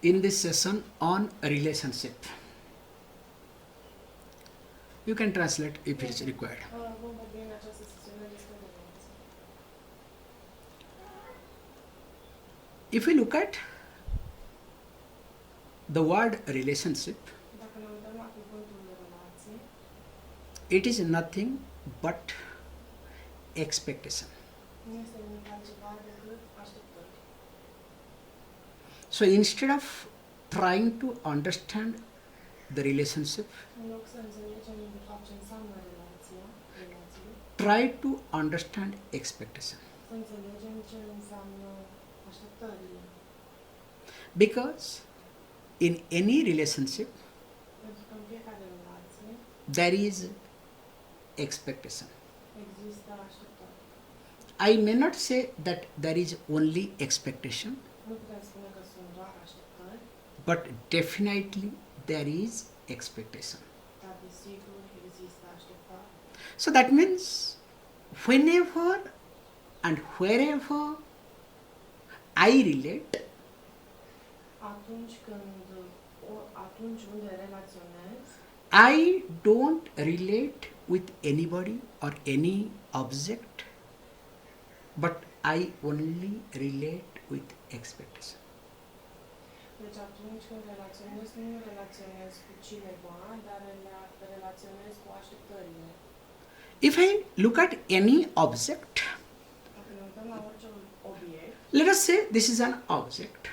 in this session on relationship. You can translate if it is required. Vom vorbi în această sesiune despre relații. If we look at the word relationship, Dacă ne uităm la cuvântul relație, it is nothing but expectation. nu este nimic altceva decât așteptări. So instead of trying to understand the relationship, În loc să înțelegem de fapt ce înseamnă relație, try to understand expectation. să înțelegem ce înseamnă așteptările. Because in any relationship, Pentru că în fiecare relație there is expectation. există așteptări. I may not say that there is only expectation, Nu putem spune că sunt doar așteptări, but definitely there is expectation. dar desigur există așteptări. So that means whenever and wherever I relate, Atunci unde relaționez, I don't relate with anybody or any object, but I only relate with expectation. deci atunci când relaționez, nu relaționez cu cineva, dar relaționez cu așteptările. If I look at any object, Dacă ne uităm la orice obiect, let us say this is an object.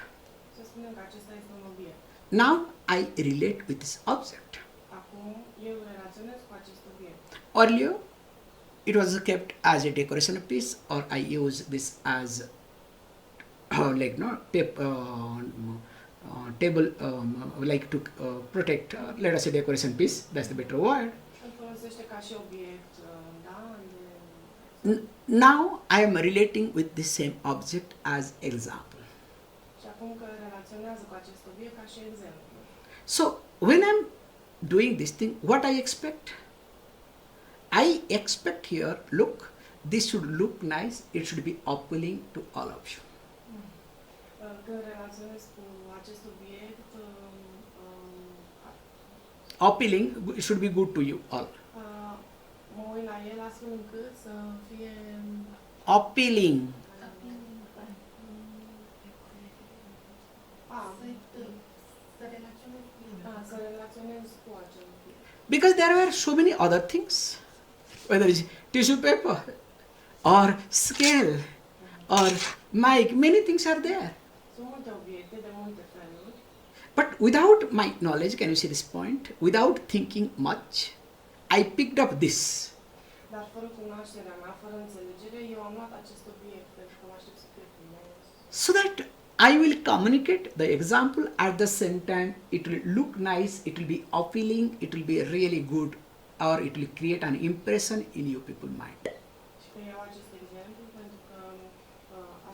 să spunem că acesta este un obiect. Now I relate with this object. Acum eu relaționez cu acest obiect. Earlier, it was kept as a decoration piece, or I use this as like table, like to protect. Let us say decoration piece. That's the better word. Îl folosește ca și obiect, da? Now I am relating with the same object as example. Și acum că relaționează cu acest obiect ca și exemplu. So when I'm doing this thing, what I expect? I expect here, look, this should look nice, it should be appealing to all of you. Când relaționez cu acest obiect, Appealing, it should be good to you all. mă uit la el astfel încât să fie Appealing. să relaționez cu acel obiect. Because there were so many other things, whether it's tissue paper or scale or mic, many things are there. Sunt multe obiecte de multe feluri, But without my knowledge, can you see this point? Without thinking much, I picked up this. dar fără cunoașterea mea, fără înțelegere, eu am luat acest obiect pentru că mă aștept să fie frumos. So that I will communicate the example at the same time, it will look nice, it will be appealing, it will be really good, or it will create an impression in you people's mind. Și că iau acest exemplu pentru că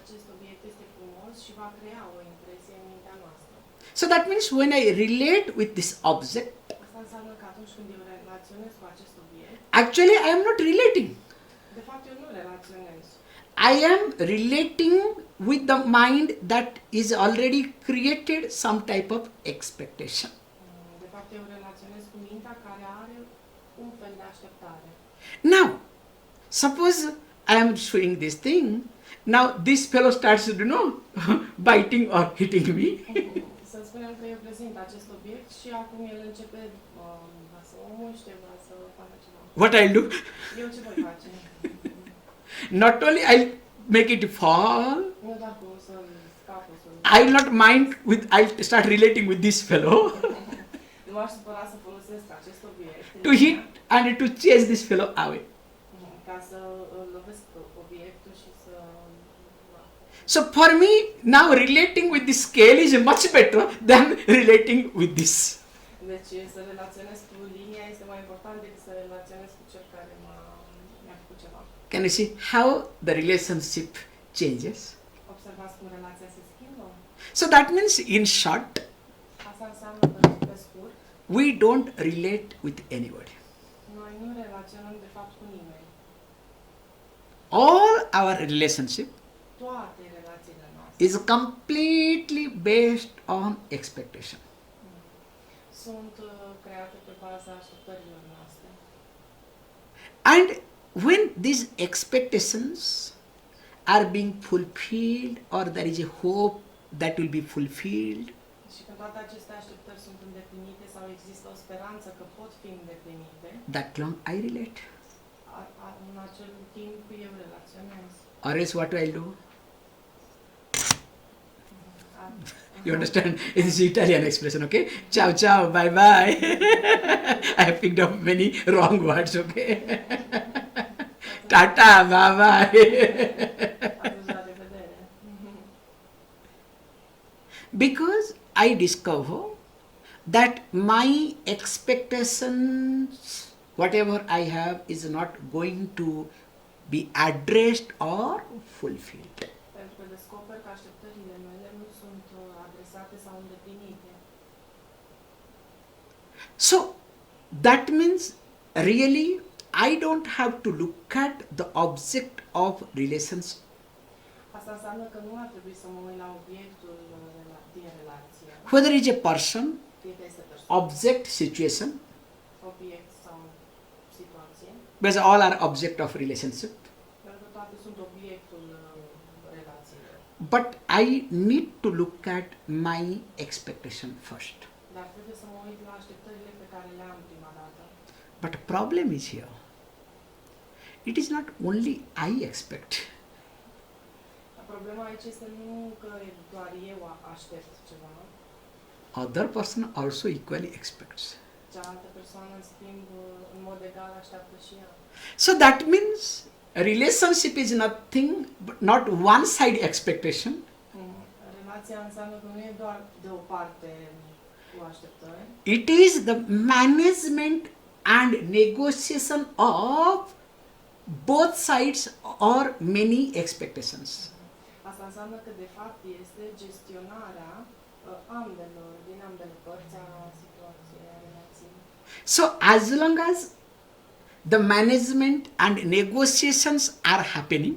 acest obiect este frumos și va crea o impresie în mintea noastră. So that means when I relate with this object, Asta înseamnă că atunci când eu relaționez cu acest obiect, actually I am not relating. de fapt eu nu relaționez. I am relating with the mind that is already created some type of expectation. De fapt eu relaționez cu mintea care are un fel de așteptare. Now, suppose I am showing this thing, now this fellow starts to biting or hitting me. Să spunem că eu prezint acest obiect și acum el începe să o muște, să facă ceva. What I'll do? Eu ce voi face? Not only I'll make it fall, Nu doar că o să-l scap, o să-l... I'll not mind with, I'll start relating with this fellow Nu m-aș supăra să folosesc acest obiect to hit and to chase this fellow away. ca să îl lovesc obiectul și să... So for me, now relating with this scale is much better than relating with this. Deci să relaționez cu linia este mai important decât să relaționez cu cel care mi-a făcut ceva. Can you see how the relationship changes? Observați cum relația se schimbă? So that means, in short, Asta înseamnă că, pe scurt, we don't relate with anybody. noi nu relaționăm de fapt cu nimeni. All our relationship Toate relațiile noastre is completely based on expectation. Sunt create pe baza așteptărilor noastre. And when these expectations are being fulfilled, or there is a hope that will be fulfilled, Și când toate aceste așteptări sunt îndeplinite sau există o speranță că pot fi îndeplinite, that long I relate. în acel timp eu relaționez. Or else what do I do? You understand? It's Italian expression, okay? Ciao, ciao, bye, bye. I have picked up many wrong words, okay? Tata, bye, bye. Atunci, la revedere. Because I discover that my expectations, whatever I have, is not going to be addressed or fulfilled. Pentru că descoper că așteptările mele nu sunt adresate sau îndeplinite. So, that means really I don't have to look at the object of relations. Asta înseamnă că nu ar trebui să mă uit la obiectul din relație. Whether it's a person, Fie că este persoană, object, situation, obiect sau situație. because all are object of relationship. Pentru că toate sunt obiectul relațiilor. But I need to look at my expectation first. Dar trebuie să mă uit la așteptările pe care le am prima dată. But the problem is here. It is not only I expect. Problema aici este nu că doar eu aștept ceva, Other person also equally expects. cealaltă persoană, în schimb, în mod egal așteaptă și ea. So that means a relationship is nothing but not one side expectation. Relația înseamnă că nu e doar de o parte cu așteptări. It is the management and negotiation of both sides or many expectations. Asta înseamnă că de fapt este gestionarea din ambele părți a situației, a relației. So as long as the management and negotiations are happening,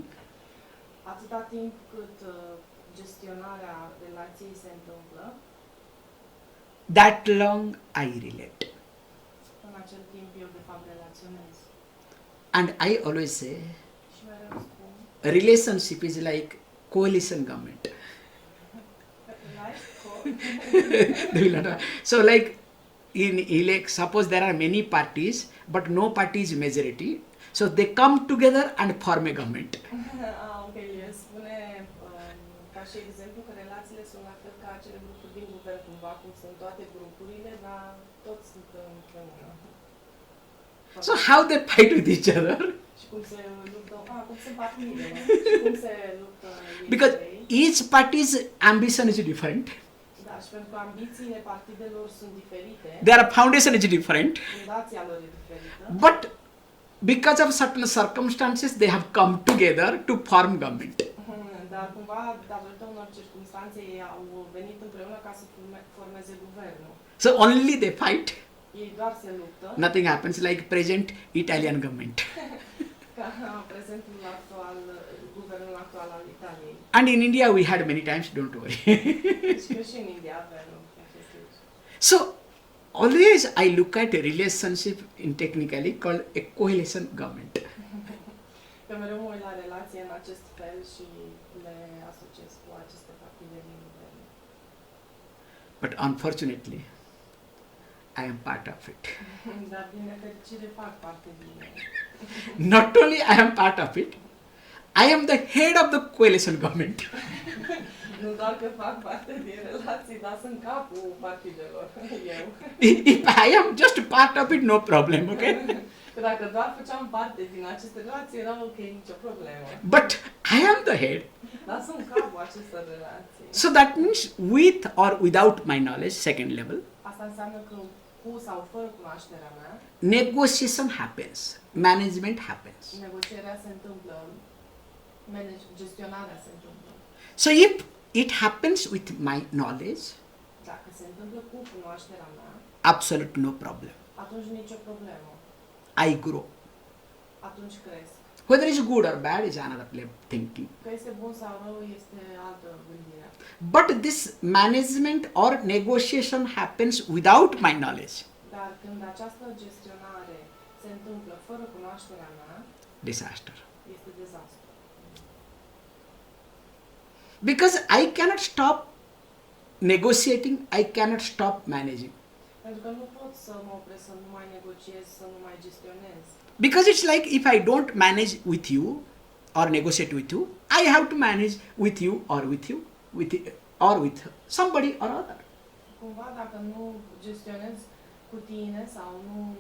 Atâta timp cât gestionarea relației se întâmplă, that long I relate. în acel timp eu de fapt relaționez. And I always say, Și mereu spun, a relationship is like coalition government. So like suppose there are many parties, but no party is majority. So they come together and form a government. Ok, spune ca și exemplu că relațiile sunt la fel ca acele grupuri din guvern, cumva cum sunt toate grupurile, dar toți sunt împreună. So how they fight with each other? Și cum se luptă, cum sunt partidele, și cum se luptă Because ei. each party's ambition is different. Da, și pentru că ambițiile partidelor sunt diferite, Their foundation is different. fundația lor e diferită, But because of certain circumstances, they have come together to form government. dar cumva, datorită unor circunstanțe, ei au venit împreună ca să formeze guvernul. So only they fight. Ei doar se luptă, Nothing happens like present Italian government. ca prezentul actual, guvernul actual al Italiei. And in India we had many times, don't worry. Și că și în India avem aceste lucruri. So always I look at a relationship in technically called a coalition government. Că mereu mă uit la relație în acest fel și le asociez cu aceste partide din guvern. But unfortunately, I am part of it. Dar din nefericire fac parte din ele. Not only I am part of it, I am the head of the coalition government. Nu doar că fac parte din relații, dar sunt capul partidelor, eu. If I am just part of it, no problem, okay? Că dacă doar făceam parte din aceste relații, era ok, nicio problemă. But I am the head. Dar sunt capul acestor relații. So that means with or without my knowledge, second level, Asta înseamnă că cu sau fără cunoașterea mea, negotiation happens, management happens. negocierea se întâmplă, gestionarea se întâmplă. So if it happens with my knowledge, Dacă se întâmplă cu cunoașterea mea, absolute no problem. atunci nicio problemă. I grow. Atunci cresc. Whether it's good or bad is another thinking. Că este bun sau rău este altă gândire. But this management or negotiation happens without my knowledge. Dar când această gestionare se întâmplă fără cunoașterea mea, Disaster. este dezastru. Because I cannot stop negotiating, I cannot stop managing. Pentru că nu pot să mă opresc să nu mai negociez, să nu mai gestionez. Because it's like if I don't manage with you or negotiate with you, I have to manage with you, or with somebody or other. Cumva dacă nu gestionez cu tine sau nu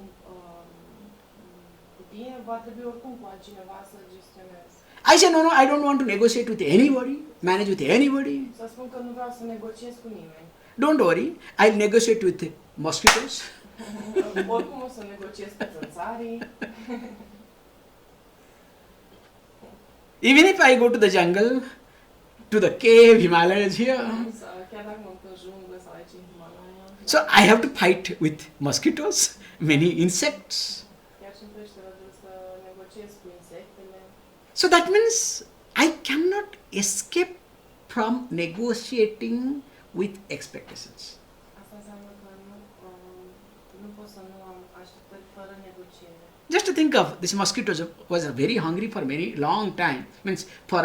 cu tine, va trebui oricum cu altcineva să gestionez. I say, no, I don't want to negotiate with anybody, manage with anybody. Să spun că nu vreau să negociez cu nimeni. Don't worry, I'll negotiate with mosquitoes. Oricum o să negociez cu țânțarii. Even if I go to the jungle, to the cave, Himalayas here. Chiar dacă mă duc în junglă sau aici în Himalaya. So I have to fight with mosquitoes, many insects. Chiar și în peșteră trebuie să negociez cu insectele. So that means I cannot escape from negotiating with expectations. Asta înseamnă că nu pot să nu am așteptări fără negociere. Just to think of this mosquito was very hungry for many long time. Means for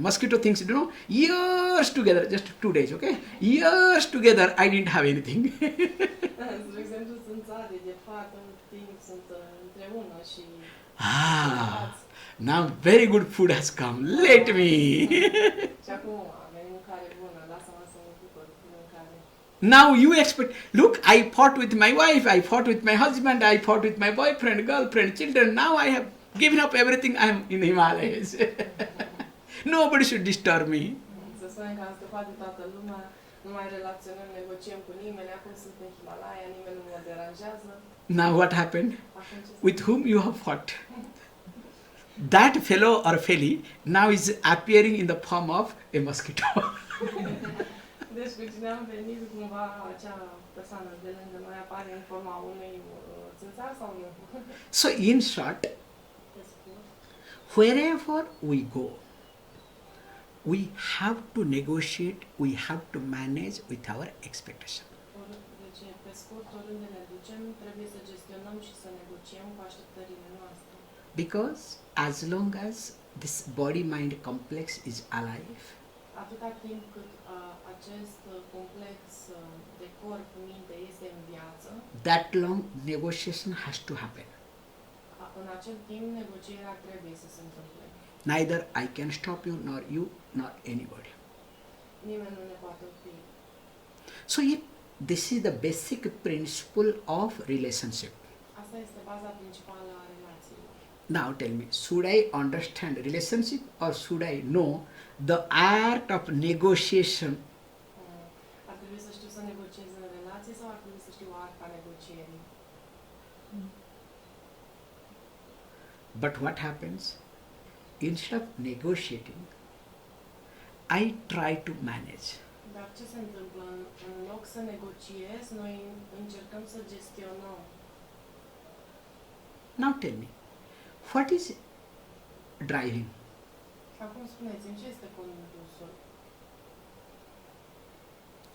mosquito thinks years together, just 2 days, okay? Years together, I didn't have anything. De exemplu, țânțarii de foarte mult timp sunt împreună și Now very good food has come. Let me. și acum am mâncare bună, lasă-mă să mă bucur de mâncare. Now you expect, look, I fought with my wife, I fought with my husband, I fought with my boyfriend, girlfriend, children. Now I have given up everything, I am in the Himalayas. Nobody should disturb me. Să spunem că am scăpat de toată lumea, nu mai relaționăm, negociem cu nimeni, acum sunt în Himalaya, nimeni nu mă deranjează. Now what happened? Acum ce With whom you have fought? That fellow or felly now is appearing in the form of a mosquito. Deci cu cine am venit, cumva acea persoană de lângă noi apare în forma unui țânțar sau nu? So in short, wherever we go, we have to negotiate, we have to manage with our expectation. Deci, pe scurt, oriunde ne ducem, trebuie să gestionăm și să negociem cu așteptările noastre. Because as long as this body-mind complex is alive, Atâta timp cât acest complex de corp-minte este în viață, that long negotiation has to happen. în acel timp negocierea trebuie să se întâmple. Neither I can stop you, nor you, nor anybody. Nimeni nu ne poate opri. So if this is the basic principle of relationship. Asta este baza principală a relațiilor. Now tell me, should I understand relationship or should I know the art of negotiation? Ar trebui să știu să negociez în relație sau ar trebui să știu arta negocierii? But what happens? Instead of negotiating, I try to manage. Dar ce se întâmplă? În loc să negociez, noi încercăm să gestionăm. Now tell me, what is driving? Acum spuneți-mi, ce este condusul?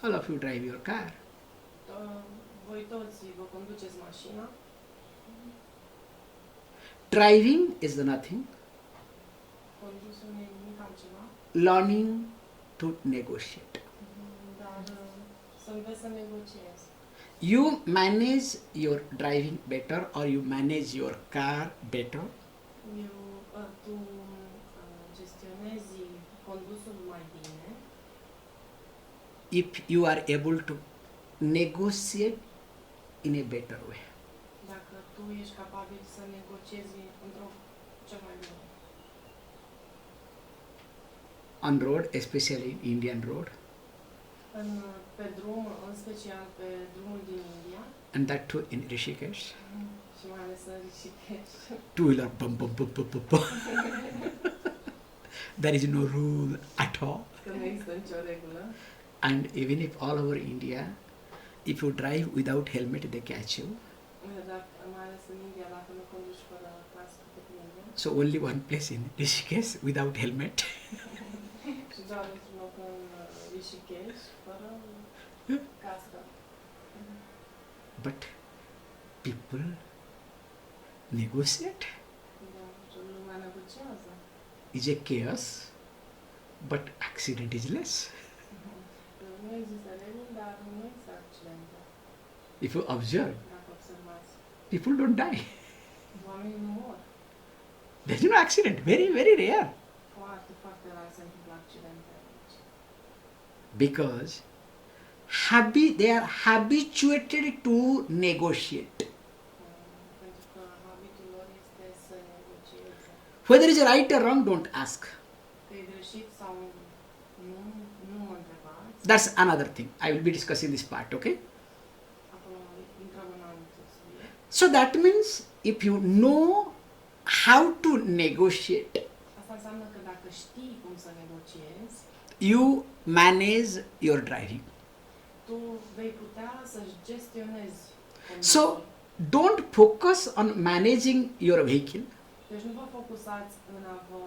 All of you drive your car. Voi toți vă conduceți mașina. Driving is the nothing. Condusul nu e nimic altceva. Learning to negotiate. Dar să înveți să negociezi. You manage your driving better or you manage your car better Tu gestionezi condusul mai bine if you are able to negotiate in a better way. dacă tu ești capabil să negociezi într-o cea mai bună. On road, especially in Indian road, Pe drum, în special pe drumul din India and that too in Rishikesh. și mai ales în Rishikesh. Two-wheeler, bum, bum, bum, bum, bum, bum. There is no rule at all. Că nu există nicio regulă. And even if all over India, if you drive without helmet, they catch you. Dar mai ales în India, dacă nu conduci fără cască pe tine, So only one place in Rishikesh without helmet. Și doar într-un loc în Rishikesh, fără cască. But people negotiate. Da, și lumea negociază. Is a chaos, but accident is less. Nu există reguli, dar nu există accidente. If you observe, Dacă observați, people don't die. oamenii nu mor. There's no accident. Very, very rare. Foarte, foarte rar se întâmplă accidente aici. Because they are habituated to negotiate. Pentru că habitul lor este să negocieze. Whether it's right or wrong, don't ask. Că e greșit sau nu mă întrebați. That's another thing. I will be discussing this part, okay? Acum intrăm în altul subiect. So that means if you know how to negotiate, Asta înseamnă că dacă știi cum să negociezi, you manage your driving. tu vei putea să-și gestionezi condiții. So don't focus on managing your vehicle. Deci nu vă focusați în a vă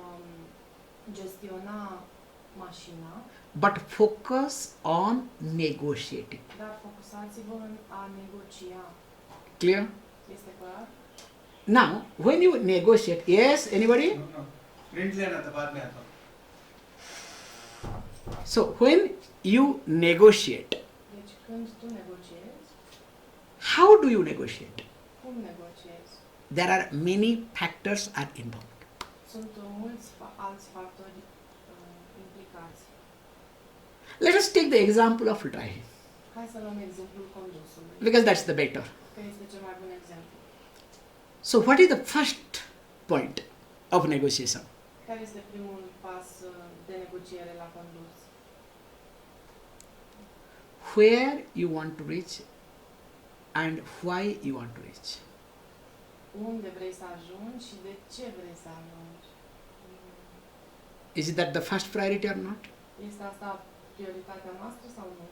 gestiona mașina, But focus on negotiating. dar focusați-vă în a negocia. Clear? Este clar? Now, when you negotiate, yes, anybody? No. Print लेना था बाद में आता हूँ. So when you negotiate, Deci când tu negociezi, how do you negotiate? cum negociezi? There are many factors are involved. Sunt mulți alți factori implicați. Let us take the example of driving, Hai să luăm exemplul condusului, because that's the better. că este cel mai bun exemplu. So what is the first point of negotiation? Care este primul pas de negociere la condus? Where you want to reach and why you want to reach. Unde vrei să ajungi și de ce vrei să ajungi? Is that the first priority or not? Este asta prioritatea noastră sau nu?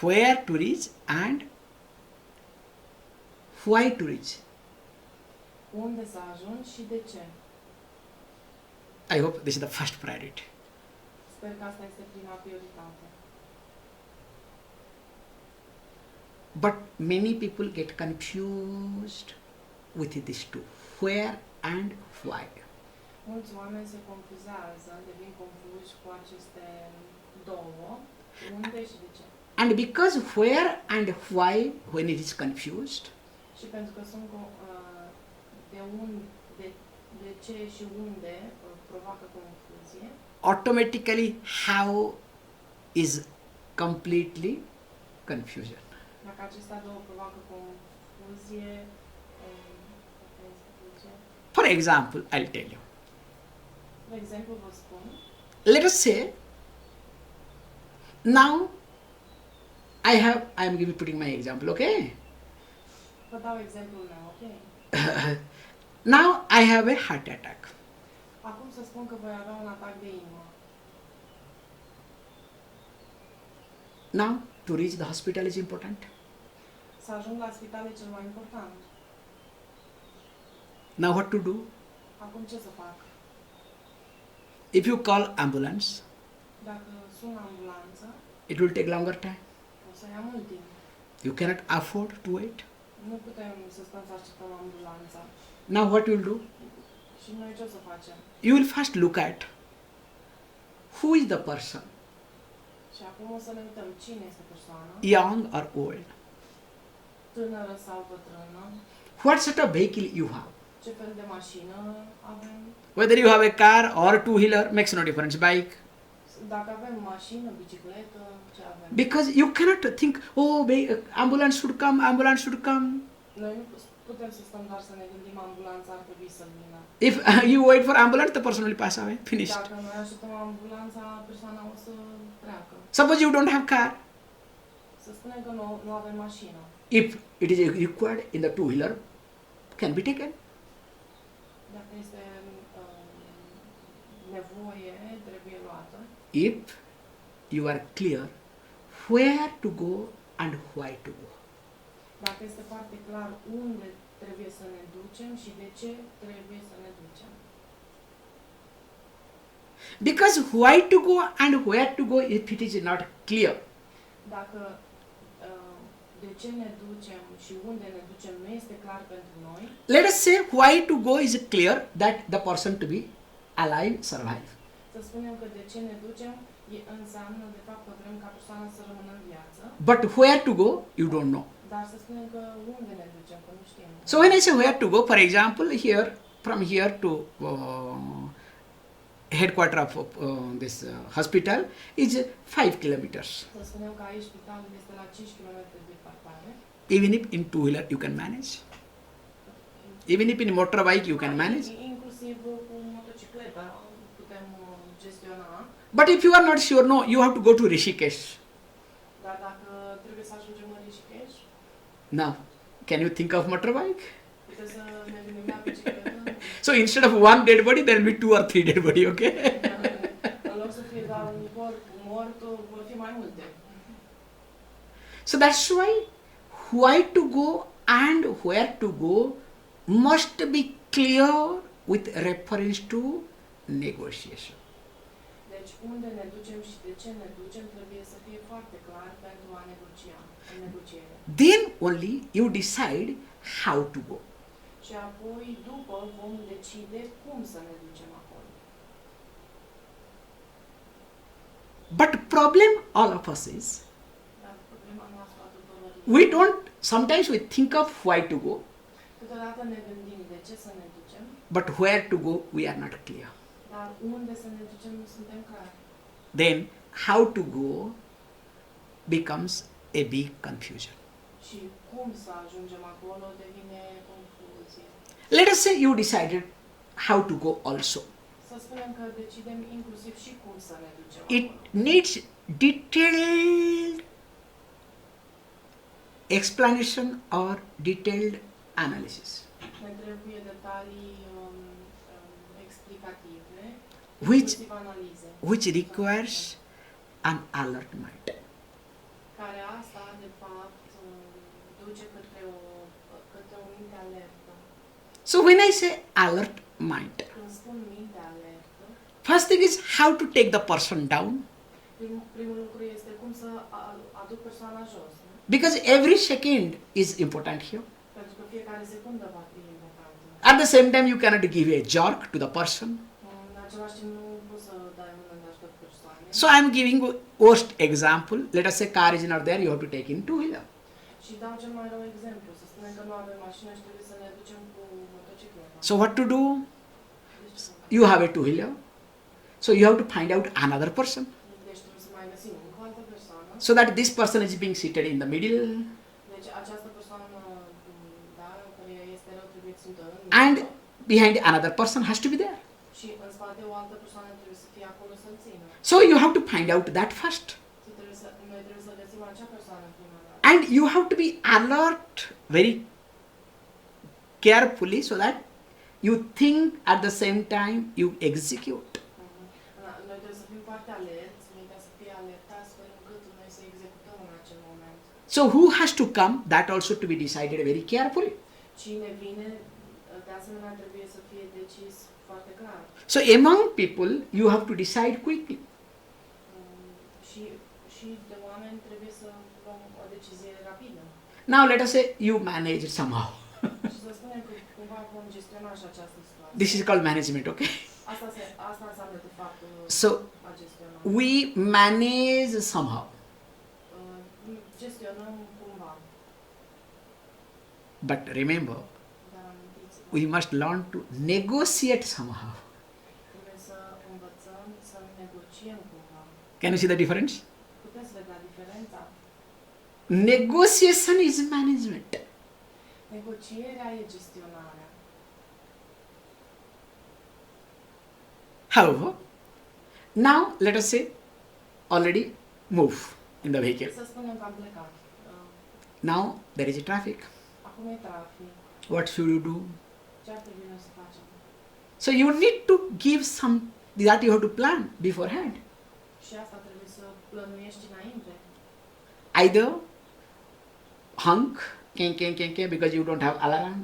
Where to reach and why to reach. Unde să ajungi și de ce? I hope this is the first priority. Sper că asta este prima prioritate. But many people get confused with these two, where and why. Mulți oameni se confuzează, devin confuși cu aceste două, unde și de ce. And because where and why, when it is confused, Și pentru că sunt de ce și unde provoacă confuzie, automatically how is completely confusion. dacă acestea două provoacă confuzie, For example, I'll tell you. de exemplu vă spun, Let us say, now I am putting my example, okay? vă dau exemplul meu, ok? Now I have a heart attack. Acum să spun că voi avea un atac de inimă. Now to reach the hospital is important. Să ajung la spital e cel mai important. Now what to do? Acum ce să fac? If you call ambulance, Dacă sun ambulanța, it will take longer time. o să ia mult timp. You cannot afford to wait. Nu putem să stăm să așteptăm ambulanța. Now what you will do? Și noi ce o să facem? You will first look at who is the person, Și acum o să ne uităm cine este persoana, young or old. tânără sau bătrână, What sort of vehicle you have. ce fel de mașină avem, Whether you have a car or two-wheeler makes no difference, bike. dacă avem mașină, bicicletă, ce avem. Because you cannot think, oh, ambulance should come, ambulance should come. Noi nu putem să stăm doar să ne gândim ambulanța ar trebui să vină. If you wait for ambulance, the person will pass away. Finished. Dacă noi așteptăm ambulanța, persoana o să treacă. Suppose you don't have car. Să spunem că nu avem mașină. If it is required in the two-wheeler, can be taken. Dacă este nevoie, trebuie luată. If you are clear where to go and why to go. Dacă este foarte clar unde trebuie să ne ducem și de ce trebuie să ne ducem. Because why to go and where to go if it is not clear. Dacă de ce ne ducem și unde ne ducem nu este clar pentru noi, Let us say why to go is clear, that the person to be alive, survive. să spunem că de ce ne ducem înseamnă de fapt că vrem ca persoana să rămână în viață, But where to go, you don't know. dar să spunem că unde ne ducem, că nu știm. So when I say where to go, for example, here, from here to headquarter of this hospital is 5 kilometers. Să spunem că aici spitalul este la 5 km departare. Even if in two-wheeler you can manage. Even if in motorbike you can manage. Inclusiv cu motocicleta putem gestiona, But if you are not sure, no, you have to go to Rishikesh. dar dacă trebuie să ajungem în Rishikesh, Now, can you think of motorbike? putem să ne gândim la bicicletă. So instead of one dead body, there will be 2 or 3 dead body, okay? În loc să fie doar un corp mort, vor fi mai multe. So that's why to go and where to go must be clear with reference to negotiation. Deci unde ne ducem și de ce ne ducem trebuie să fie foarte clar pentru a negocia, în negociere. Then only you decide how to go. Și apoi, după, vom decide cum să ne ducem acolo. But problem all of us is, Dar problema noastră a tuturor we don't, sometimes we think of why to go, câteodată ne gândim de ce să ne ducem, but where to go we are not clear. dar unde să ne ducem nu suntem clari. Then how to go becomes a big confusion. Și cum să ajungem acolo devine confuzie. Let us say you decided how to go also. Să spunem că decidem inclusiv și cum să ne ducem It acolo. needs detailed explanation or detailed analysis, Ne trebuie detalii explicative, which inclusiv analize, requires an alert mind. care asta, de fapt, duce către o minte alertă. So when I say alert mind, Când spun minte alertă, first thing is how to take the person down, primul lucru este cum să aduc persoana jos. Nu? because every second is important here. Pentru că fiecare secundă va fi importantă. At the same time, you cannot give a jerk to the person. În același timp nu poți să dai mână de ajutor persoane. So I am giving a worst example. Let us say car is not there, you have to take in two-wheeler. Și dau cel mai rău exemplu. Să spunem că nu avem mașină și trebuie să ne ducem cu motocicleta. So what to do? Deci, You have a two-wheeler. So you have to find out another person. deci trebuie să mai găsim încă o altă persoană. So that this person is being seated in the middle. Deci această persoană, da, care este rău, trebuie ținută în And mijloc. behind another person has to be there. Și în spate o altă persoană trebuie să fie acolo să-l țină. So you have to find out that first. Noi trebuie să găsim acea persoană prima dată. And you have to be alert very carefully so that you think at the same time you execute. Noi trebuie să fim foarte alerți, mintea să fie alertă, astfel încât noi să executăm în acel moment. So who has to come? That also to be decided very carefully. Cine vine, de asemenea, trebuie să fie decis foarte clar. So among people, you have to decide quickly. Și de oameni trebuie să luăm o decizie rapidă. Now let us say you manage it somehow. Și să spunem că cumva vom gestiona și această situație. This is called management, okay? Asta înseamnă, de fapt, So a gestiona. we manage somehow. Gestionăm cumva. But remember, Dar amintiți, we must learn to negotiate somehow. trebuie să învățăm să negociem cumva. Can you see the difference? Puteți vedea diferența? Negotiation is management. Negocierea e gestionarea. However, now let us say already move in the vehicle. Să spunem că am plecat. Now there is a traffic. Acum e trafic. What should you do? Ce ar trebui noi să facem? So you need to give some, that you have to plan beforehand. Și asta trebuie să plănuiești înainte. Either honk, king, because you don't have alarm.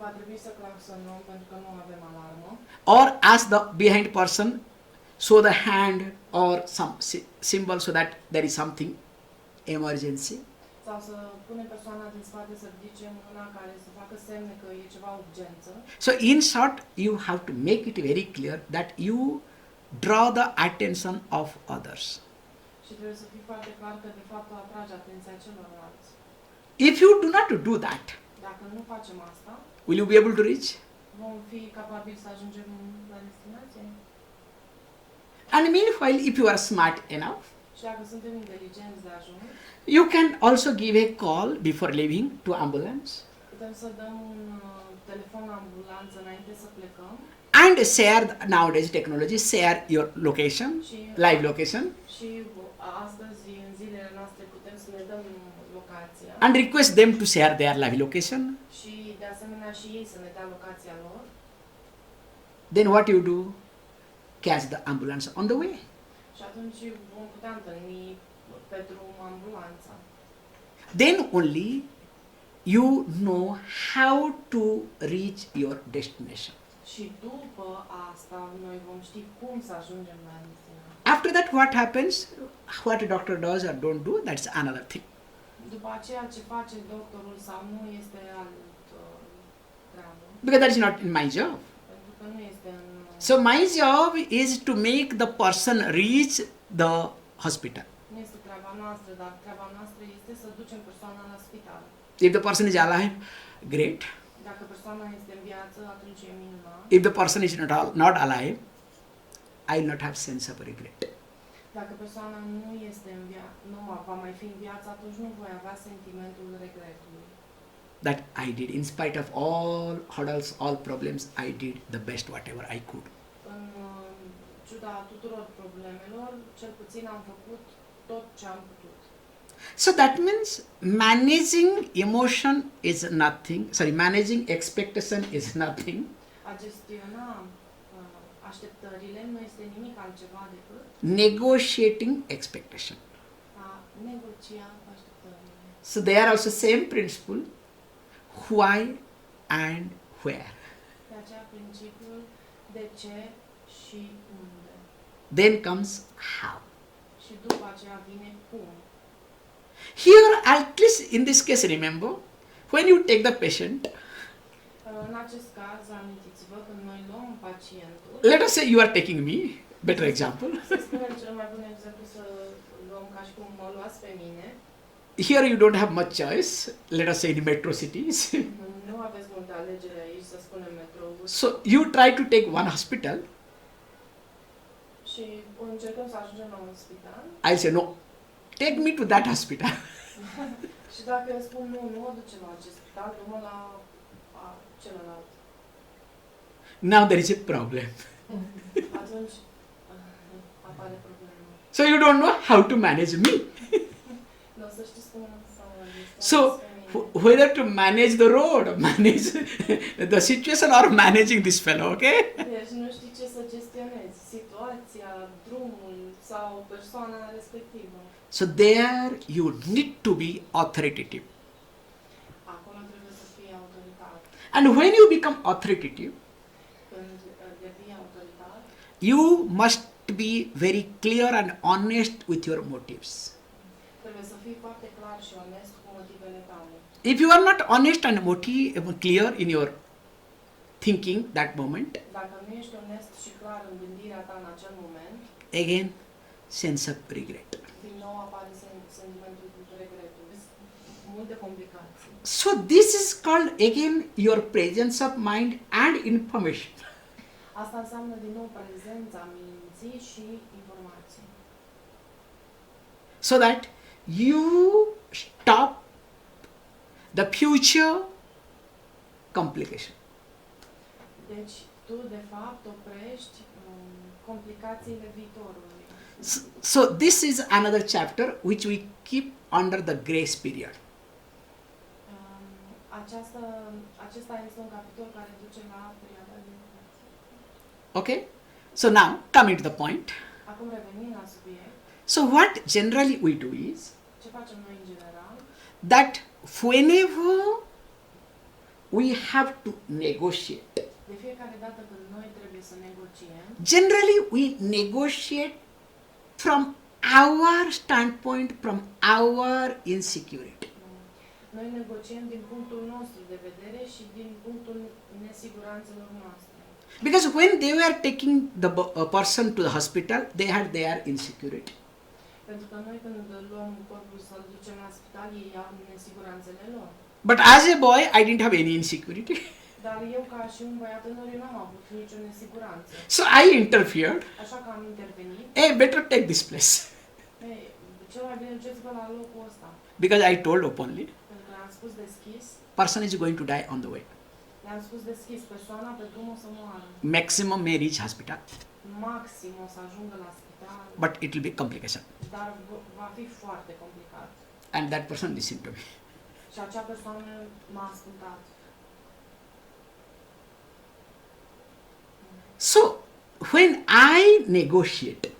Va trebui să claxonăm pentru că nu avem alarmă. Or ask the behind person, show the hand or some symbol so that there is something emergency. Sau să punem persoana din spate să ridice mâna care să facă semne că e ceva urgență. So in short, you have to make it very clear that you draw the attention of others. Și trebuie să fii foarte clar că de fapt atragi atenția celorlalți. If you do not do that, Dacă nu facem asta, will you be able to reach? vom fi capabili să ajungem la destinație. And meanwhile, if you are smart enough, Și dacă suntem inteligenți de ajuns, you can also give a call before leaving to ambulance putem să dăm un telefon ambulanță înainte să plecăm and share nowadays technology, share your location, și, live location, și astăzi, în zilele noastre, putem să ne dăm locația and request them to share their live location. și de asemenea și ei să ne dea locația lor. Then what you do? Catch the ambulance on the way. Și atunci vom putea întâlni pe drum ambulanța. Then only you know how to reach your destination. Și după asta noi vom ști cum să ajungem la destinație. After that, what happens? What a doctor does or don't do, that's another thing. După aceea ce face doctorul sau nu este alt treabă. Because that is not in my job. Pentru că nu este în... So my job is to make the person reach the hospital. Nu este treaba noastră, dar treaba noastră este să ducem persoana la spital. If the person is alive, great. Dacă persoana este în viață, atunci e minunat. If the person is not alive, I will not have sense of regret. Dacă persoana nu este în viață, nu va mai fi în viață, atunci nu voi avea sentimentul regretului. That I did, in spite of all hurdles, all problems, I did the best whatever I could. În ciuda tuturor problemelor, cel puțin am făcut tot ce am putut. So that means managing emotion is nothing, managing expectation is nothing. A gestiona așteptările nu este nimic altceva decât Negotiating expectation. a negocia așteptările. So they are also same principle, why and where. De aceea principiul de ce și unde. Then comes how. Și după aceea vine cum. Here, at least in this case, remember, when you take the patient, În acest caz, amintiți-vă că noi luăm pacientul. let us say you are taking me, better example. Să spunem cel mai bun exemplu să luăm ca și cum mă luați pe mine. Here you don't have much choice, let us say in metro cities. Nu aveți multe alegere aici, să spunem metroul. So you try to take one hospital, Și încercăm să ajungem la un spital. I'll say no, take me to that hospital. Și dacă îmi spun nu, nu mă duce la acest spital, du-mă la celălalt. Now there is a problem. Atunci apare problema. So you don't know how to manage me. Nu o să știți cum să mă So whether to manage the road, manage the situation or managing this fellow, okay? Deci nu știi ce să gestionezi, situația, drumul sau persoana respectivă. So there you need to be authoritative. Acolo trebuie să fii autoritar. And when you become authoritative, Când devii autoritar, you must be very clear and honest with your motives. trebuie să fii foarte clar și onest cu motivele tale. If you are not honest and clear in your thinking that moment, Dacă nu ești onest și clar în gândirea ta în acel moment, again, sense of regret. din nou apare sentimentul regretului. Multe complicații. So this is called again your presence of mind and information. Asta înseamnă din nou prezența minții și informației. So that you stop the future complication. Deci, tu, de fapt, oprești complicațiile viitorului. So this is another chapter which we keep under the grace period. Acesta este un capitol care duce la perioada de grație. Okay? So now, coming to the point. Acum revenim la subiect. So what generally we do is Ce facem noi în general? that whenever we have to negotiate. De fiecare dată când noi trebuie să negociem, Generally, we negotiate from our standpoint, from our insecurity. noi negociem din punctul nostru de vedere și din punctul nesiguranțelor noastre. Because when they were taking the person to the hospital, they had their insecurity. Pentru că noi când luăm corpul să-l ducem la spital, ei au nesiguranțele lor. But as a boy, I didn't have any insecurity. Dar eu, ca și un băiat tânăr, eu n-am avut nicio nesiguranță. So I interfered. Așa că am intervenit. Hey, better take this place. Ei, cel mai bine duceți-vă la locul ăsta. Because I told openly, Pentru că am spus deschis, person is going to die on the way. le-am spus deschis, persoana pe drum o să moară. Maximum may reach hospital, Maxim o să ajungă la spital, but it will be complication. dar va fi foarte complicat. And that person listened to me. Și acea persoană m-a ascultat. So, when I negotiate,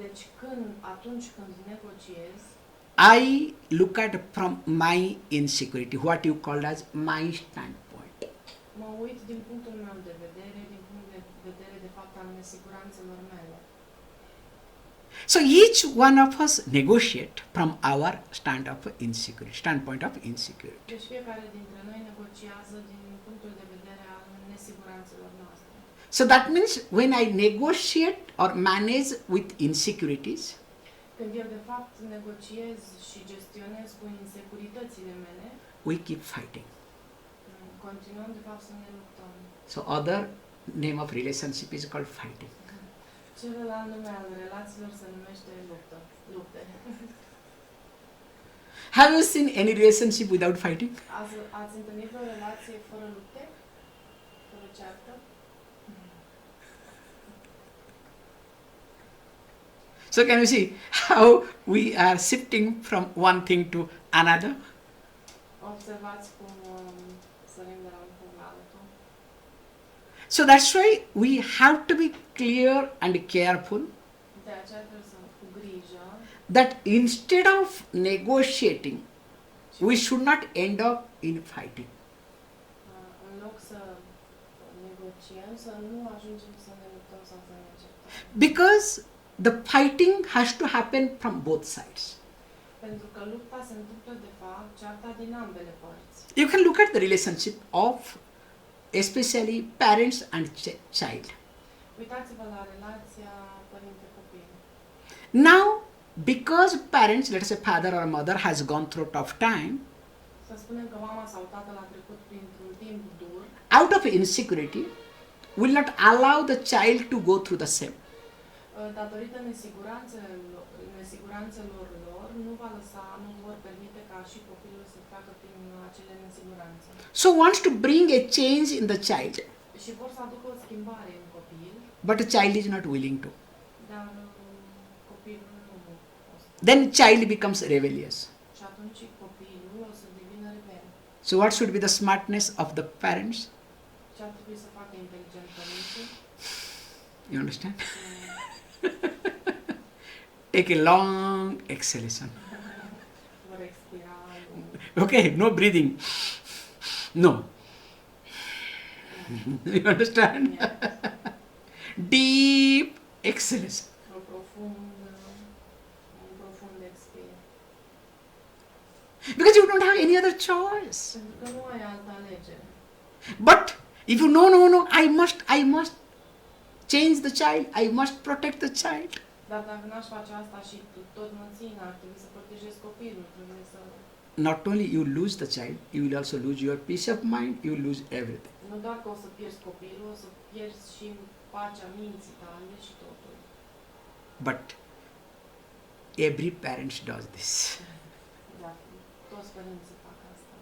Deci atunci când negociez, I look at from my insecurity, what you call as my standpoint. mă uit din punctul meu de vedere, din punct de vedere de fapt al nesiguranțelor mele. So each one of us negotiate from our standpoint of insecurity. Deci fiecare dintre noi negociază din punctul de vedere al nesiguranțelor noastre. So that means when I negotiate or manage with insecurities, Când eu de fapt negociez și gestionez cu insecuritățile mele, we keep fighting. continuăm de fapt să ne luptăm. So other name of relationship is called fighting. Celălalt nume al relațiilor se numește lupte. Have you seen any relationship without fighting? Ați întâlnit o relație fără lupte? Fără ceartă? So can you see how we are shifting from one thing to another? Observați cum sărim de la un punct la altul. So that's why we have to be clear and careful De aceea trebuie să cu grijă that instead of negotiating, we should not end up in fighting. în loc să negociem, să nu ajungem să ne luptăm sau să ne certăm. Because the fighting has to happen from both sides. Pentru că lupta se întâmplă de fapt cearta din ambele părți. You can look at the relationship of especially parents and child. Uitați-vă la relația părinte-copil. Now, because parents, let us say father or mother, has gone through tough time, Să spunem că mama sau tatăl a trecut printr-un timp dur, out of insecurity, will not allow the child to go through the same. datorită nesiguranțelor lor, nu vor permite ca și copilul să treacă prin acele nesiguranțe. So wants to bring a change in the child, Și vor să aducă o schimbare în copil, but the child is not willing to. dar copilul nu o să. Then child becomes rebellious. Și atunci copilul o să devină rebel. So what should be the smartness of the parents? Ce ar trebui să facă inteligent părinții? You understand? Take a long exhalation. Vor expira. Okay, no breathing. No. You understand? Yeah. Deep exhalation. Un profund expir. Because you don't have any other choice. Pentru că nu ai altă alegere. But if you no, I must change the child, I must protect the child. Dar dacă n-aș face asta și tot mă țin, ar trebui să protejez copilul, trebuie să... Not only you lose the child, you will also lose your peace of mind, you will lose everything. Nu doar că o să pierzi copilul, o să pierzi și pacea minții tale și totul. But every parent does this. Da, toți părinții fac asta.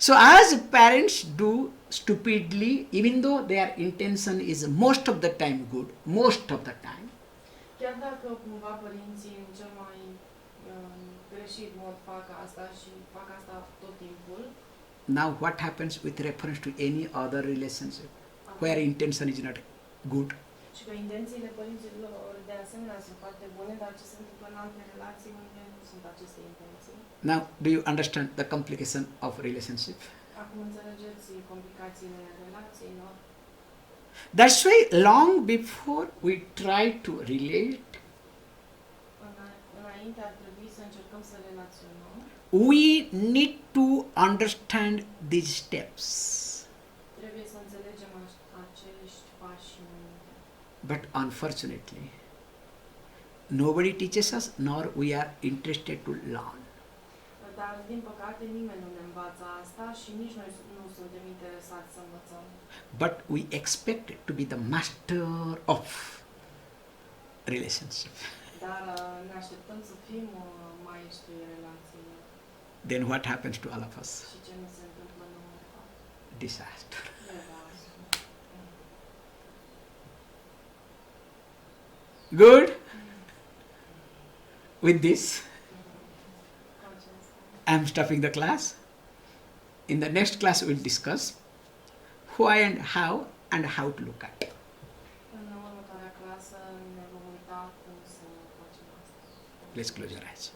So as parents do stupidly, even though their intention is most of the time good, most of the time, Chiar dacă cumva părinții în cel mai greșit mod fac asta și fac asta tot timpul, now what happens with reference to any other relationship where intention is not good? și că intențiile părinților de asemenea sunt foarte bune, dar ce se întâmplă în alte relații unde nu sunt aceste intenții? Now, do you understand the complication of relationship? Acum înțelegeți complicațiile relațiilor. That's why long before we try to relate, Înainte ar trebui să încercăm să relaționăm. we need to understand these steps. Trebuie să înțelegem acești pași înainte. But unfortunately, nobody teaches us, nor we are interested to learn. Dar, din păcate, nimeni nu ne învață asta și nici noi nu suntem interesați să învățăm. But we expect to be the master of relationship. Dar ne așteptăm să fim maestrii relațiilor. Then what happens to all of us? Și ce nu se întâmplă nouă, de fapt? Disaster. Dezastru. Good? With this, I am stopping the class. In the next class, we will discuss why and how to look at it. În următoarea clasă ne vom uita cum să facem asta. Let's close your eyes.